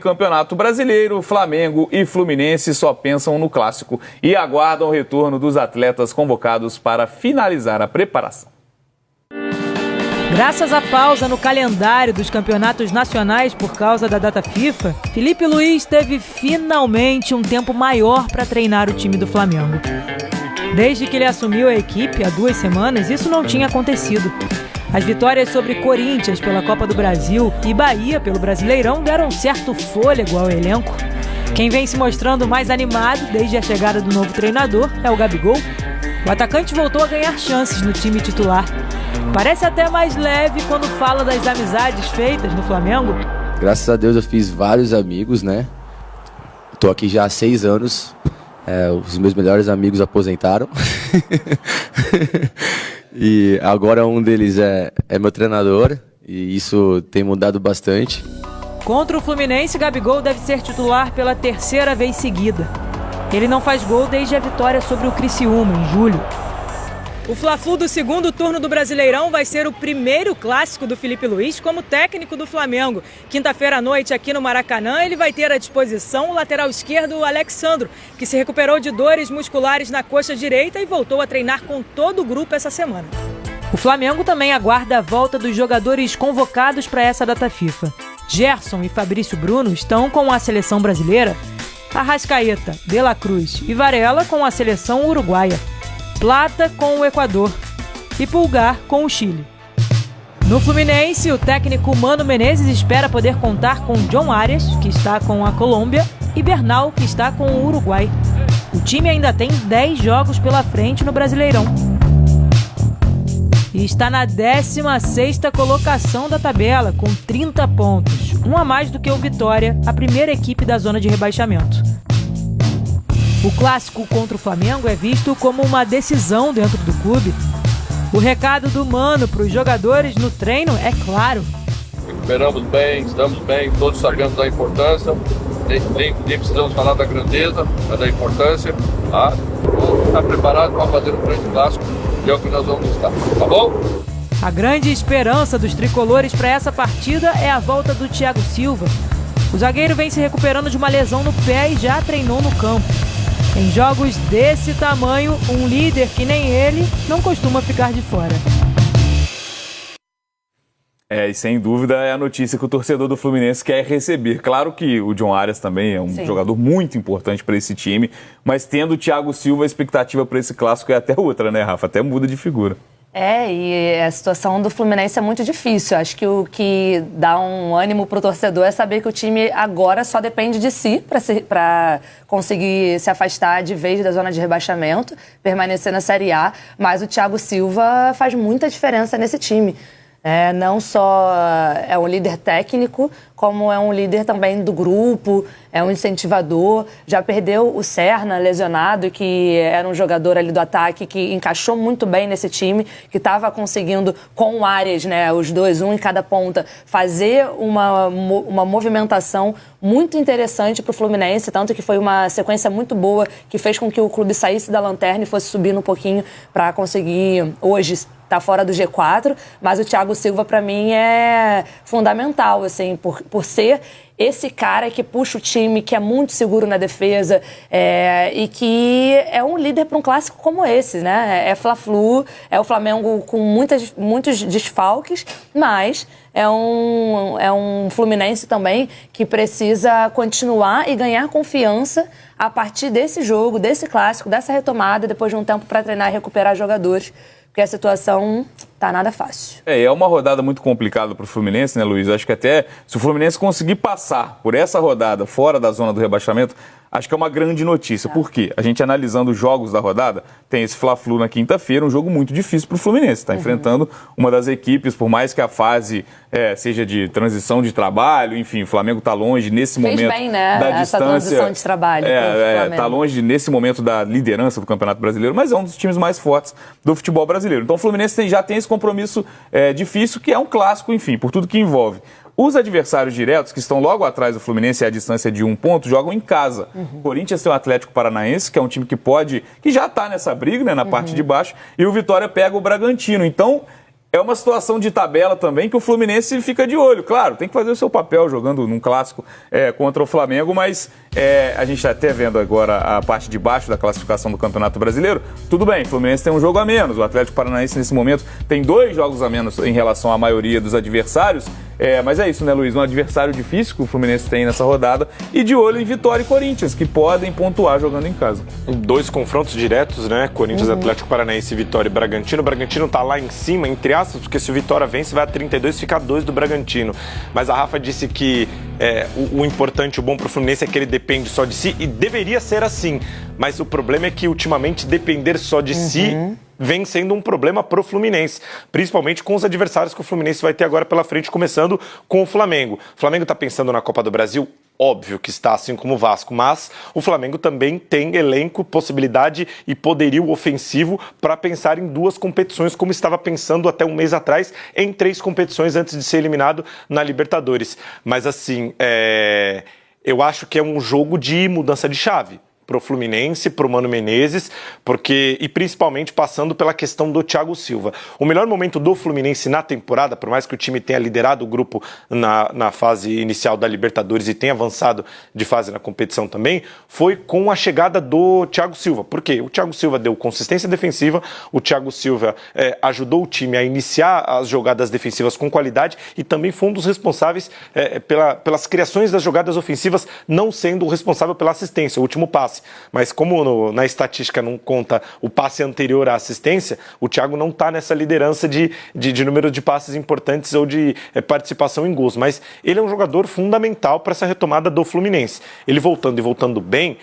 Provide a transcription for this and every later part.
Campeonato Brasileiro, Flamengo e Fluminense só pensam no clássico e aguardam o retorno dos atletas convocados para finalizar a preparação. Graças à pausa no calendário dos campeonatos nacionais por causa da data FIFA, Felipe Luiz teve finalmente um tempo maior para treinar o time do Flamengo. Desde que ele assumiu a equipe há 2 semanas, isso não tinha acontecido. As vitórias sobre Corinthians pela Copa do Brasil e Bahia pelo Brasileirão deram certo fôlego ao elenco. Quem vem se mostrando mais animado desde a chegada do novo treinador é o Gabigol. O atacante voltou a ganhar chances no time titular. Parece até mais leve quando fala das amizades feitas no Flamengo. Graças a Deus eu fiz vários amigos, né? Tô aqui já há 6 anos. Os meus melhores amigos aposentaram. E agora um deles é meu treinador. E isso tem mudado bastante. Contra o Fluminense, Gabigol deve ser titular pela 3ª vez seguida. Ele não faz gol desde a vitória sobre o Criciúma, em julho. O Fla-Flu do segundo turno do Brasileirão vai ser o primeiro clássico do Felipe Luiz como técnico do Flamengo. Quinta-feira à noite, aqui no Maracanã, ele vai ter à disposição o lateral esquerdo, o Alexandro, que se recuperou de dores musculares na coxa direita e voltou a treinar com todo o grupo essa semana. O Flamengo também aguarda a volta dos jogadores convocados para essa data FIFA. Gerson e Fabrício Bruno estão com a seleção brasileira, Arrascaeta, De La Cruz e Varela com a seleção uruguaia, Plata com o Equador e Pulgar com o Chile. No Fluminense, o técnico Mano Menezes espera poder contar com John Arias, que está com a Colômbia, e Bernal, que está com o Uruguai. O time ainda tem 10 jogos pela frente no Brasileirão. E está na 16ª colocação da tabela, com 30 pontos, um a mais do que o Vitória, a primeira equipe da zona de rebaixamento. O clássico contra o Flamengo é visto como uma decisão dentro do clube. O recado do Mano para os jogadores no treino é claro. Recuperamos bem, estamos bem, todos sabemos da importância, nem precisamos falar da grandeza, mas da importância. Vamos estar preparados para fazer um grande clássico e é o que nós vamos estar, tá bom? A grande esperança dos tricolores para essa partida é a volta do Thiago Silva. O zagueiro vem se recuperando de uma lesão no pé e já treinou no campo. Em jogos desse tamanho, um líder que nem ele não costuma ficar de fora. E sem dúvida é a notícia que o torcedor do Fluminense quer receber. Claro que o John Arias também é um jogador muito importante para esse time, mas tendo o Thiago Silva, a expectativa para esse clássico é até outra, né, Rafa? Até muda de figura. E a situação do Fluminense é muito difícil. Acho que o que dá um ânimo pro torcedor é saber que o time agora só depende de si para conseguir se afastar de vez da zona de rebaixamento, permanecer na Série A. Mas o Thiago Silva faz muita diferença nesse time. Não só é um líder técnico, como é um líder também do grupo, é um incentivador. Já perdeu o Serna, lesionado, que era um jogador ali do ataque que encaixou muito bem nesse time, que estava conseguindo, com o Arias, né, os dois, um em cada ponta, fazer uma movimentação muito interessante para o Fluminense, tanto que foi uma sequência muito boa, que fez com que o clube saísse da lanterna e fosse subindo um pouquinho para conseguir, hoje, tá fora do G4, mas o Thiago Silva, para mim, é fundamental, assim, por ser esse cara que puxa o time, que é muito seguro na defesa e que é um líder para um clássico como esse, né? É Fla-Flu, é o Flamengo com muitos desfalques, mas é um Fluminense também que precisa continuar e ganhar confiança a partir desse jogo, desse clássico, dessa retomada, depois de um tempo para treinar e recuperar jogadores. Porque a situação tá nada fácil. É uma rodada muito complicada para o Fluminense, né, Luiz? Acho que até se o Fluminense conseguir passar por essa rodada fora da zona do rebaixamento, acho que é uma grande notícia. Por quê? A gente analisando os jogos da rodada, tem esse Fla-Flu na quinta-feira, um jogo muito difícil para o Fluminense. Está enfrentando uma das equipes, por mais que a fase seja de transição de trabalho, enfim, o Flamengo está longe nesse momento bem, né? da essa distância. Transição de trabalho. Está longe nesse momento da liderança do Campeonato Brasileiro, mas é um dos times mais fortes do futebol brasileiro. Então o Fluminense já tem esse compromisso difícil, que é um clássico, enfim, por tudo que envolve. Os adversários diretos, que estão logo atrás do Fluminense, à distância de 1 ponto, jogam em casa. O Corinthians tem o Atlético Paranaense, que é um time que já está nessa briga, né, na parte de baixo, e o Vitória pega o Bragantino. Então, é uma situação de tabela também que o Fluminense fica de olho. Claro, tem que fazer o seu papel jogando num clássico contra o Flamengo, mas a gente está até vendo agora a parte de baixo da classificação do Campeonato Brasileiro. Tudo bem, o Fluminense tem um jogo a menos. O Atlético Paranaense, nesse momento, tem 2 jogos a menos em relação à maioria dos adversários. Mas é isso, né, Luiz? Um adversário difícil que o Fluminense tem nessa rodada e de olho em Vitória e Corinthians, que podem pontuar jogando em casa. 2 confrontos diretos, né? Corinthians, Atlético Paranaense, Vitória e Bragantino. O Bragantino tá lá em cima, entre aspas, porque se o Vitória vence, vai a 32, fica a 2 do Bragantino. Mas a Rafa disse que o importante, o bom pro Fluminense é que ele depende só de si, e deveria ser assim. Mas o problema é que, ultimamente, depender só de si vem sendo um problema pro Fluminense, principalmente com os adversários que o Fluminense vai ter agora pela frente, começando com o Flamengo. O Flamengo tá pensando na Copa do Brasil? Óbvio que está, assim como o Vasco, mas o Flamengo também tem elenco, possibilidade e poderio ofensivo para pensar em 2 competições, como estava pensando até um mês atrás, em 3 competições antes de ser eliminado na Libertadores. Mas assim, eu acho que é um jogo de mudança de chave pro Fluminense, pro Mano Menezes, e principalmente passando pela questão do Thiago Silva. O melhor momento do Fluminense na temporada, por mais que o time tenha liderado o grupo na fase inicial da Libertadores e tenha avançado de fase na competição também, foi com a chegada do Thiago Silva. Por quê? O Thiago Silva deu consistência defensiva, o Thiago Silva ajudou o time a iniciar as jogadas defensivas com qualidade e também foi um dos responsáveis pelas criações das jogadas ofensivas, não sendo o responsável pela assistência, o último passe. Mas como na estatística não conta o passe anterior à assistência, o Thiago não está nessa liderança de número de passes importantes ou de participação em gols. Mas ele é um jogador fundamental para essa retomada do Fluminense. Ele voltando bem,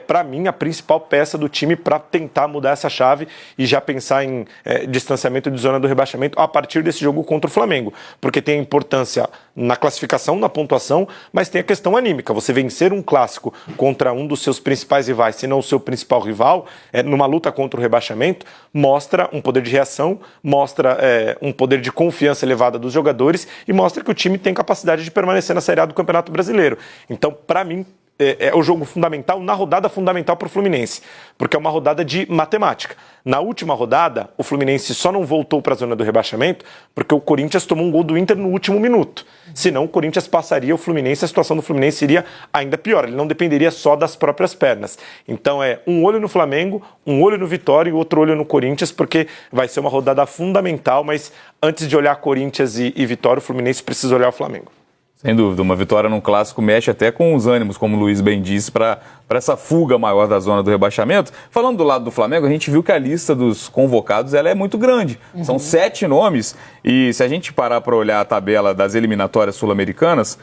para mim, a principal peça do time para tentar mudar essa chave e já pensar em distanciamento de zona do rebaixamento a partir desse jogo contra o Flamengo. Porque tem a importância na classificação, na pontuação, mas tem a questão anímica. Você vencer um clássico contra um dos seus principais rivais, se não o seu principal rival, numa luta contra o rebaixamento, mostra um poder de reação, mostra um poder de confiança elevada dos jogadores e mostra que o time tem capacidade de permanecer na Série A do Campeonato Brasileiro. Então, para mim, é o jogo fundamental, na rodada fundamental para o Fluminense, porque é uma rodada de matemática. Na última rodada, o Fluminense só não voltou para a zona do rebaixamento porque o Corinthians tomou um gol do Inter no último minuto. Senão o Corinthians passaria o Fluminense, a situação do Fluminense seria ainda pior, ele não dependeria só das próprias pernas. Então um olho no Flamengo, um olho no Vitória e outro olho no Corinthians, porque vai ser uma rodada fundamental, mas antes de olhar Corinthians e Vitória, o Fluminense precisa olhar o Flamengo. Sem dúvida, uma vitória num clássico mexe até com os ânimos, como o Luiz bem disse, para essa fuga maior da zona do rebaixamento. Falando do lado do Flamengo, a gente viu que a lista dos convocados ela é muito grande. São 7 nomes e se a gente parar para olhar a tabela das eliminatórias sul-americanas,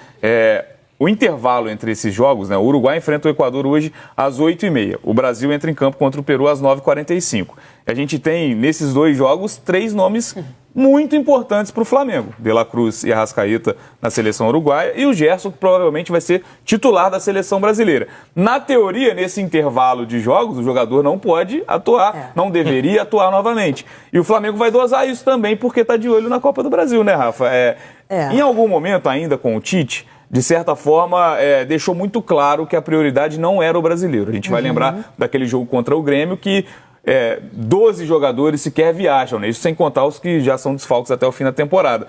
o intervalo entre esses jogos, né? O Uruguai enfrenta o Equador hoje às 8h30. O Brasil entra em campo contra o Peru às 9h45. A gente tem, nesses 2 jogos, 3 nomes muito importantes para o Flamengo. De La Cruz e Arrascaeta na seleção uruguaia e o Gerson, que provavelmente vai ser titular da seleção brasileira. Na teoria, nesse intervalo de jogos, o jogador não pode atuar, não deveria atuar novamente. E o Flamengo vai dosar isso também, porque está de olho na Copa do Brasil, né, Rafa? Em algum momento, ainda com o Tite, de certa forma, deixou muito claro que a prioridade não era o brasileiro. A gente vai lembrar daquele jogo contra o Grêmio que 12 jogadores sequer viajam, né? Isso sem contar os que já são desfalques até o fim da temporada.